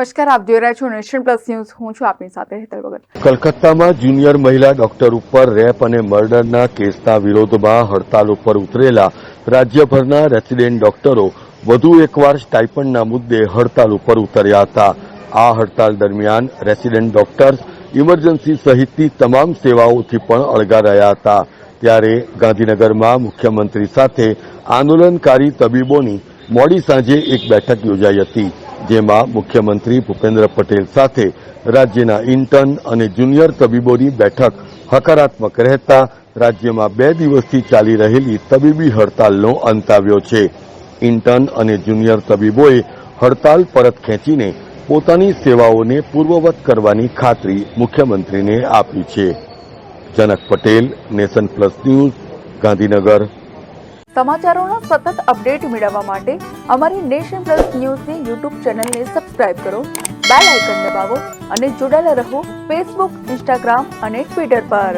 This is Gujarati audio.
નમસ્કાર, આપ જોઈ રહ્યા છો નેશન પ્લસ ન્યૂઝ. હું છું આપની સાથે હેતલ ભગત. કલકત્તામાં જુનિયર મહિલા ડોક્ટર ઉપર રેપ અને મર્ડરના કેસના વિરોધમાં હડતાલ ઉપર ઉતરેલા રાજ્યભરના રેસિડેન્ટ ડોક્ટરો વધુ એકવાર સ્ટાઇપન્ડના મુદ્દે હડતાલ ઉપર ઉતર્યા હતા. આ હડતાલ દરમિયાન રેસિડેન્ટ ડોક્ટર્સ ઇમરજન્સી સહિતની તમામ સેવાઓથી પણ અળગા રહ્યા હતા. ત્યારે ગાંધીનગરમાં મુખ્યમંત્રી સાથે આંદોલનકારી તબીબોની મોડી સાંજે એક બેઠક યોજાઈ હતી, જેમાં મુખ્યમંત્રી ભૂપેન્દ્ર પટેલ સાથે રાજ્યના ઇન્ટર્ન અને જુનિયર તબીબોની બેઠક હકારાત્મક રહેતા રાજ્યમાં 2 દિવસથી ચાલી રહેલી તબીબી હડતાલનો અંત આવ્યો છે. ઇન્ટર્ન અને જુનિયર તબીબોએ હડતાલ પરત ખેંચીને પોતાની સેવાઓને પૂર્વવત કરવાની ખાતરી મુખ્યમંત્રીને આપી છે. Janak Patel, nation plus news, Gandhinagar. સમાચારોના સતત અપડેટ મેળવવા માટે અમારી નેશન પ્લસ ન્યૂઝની યુટ્યુબ ચેનલને સબસ્ક્રાઇબ કરો, બેલ આઇકન દબાવો અને જોડાયેલા રહો ફેસબુક, ઇન્સ્ટાગ્રામ અને ટ્વિટર પર.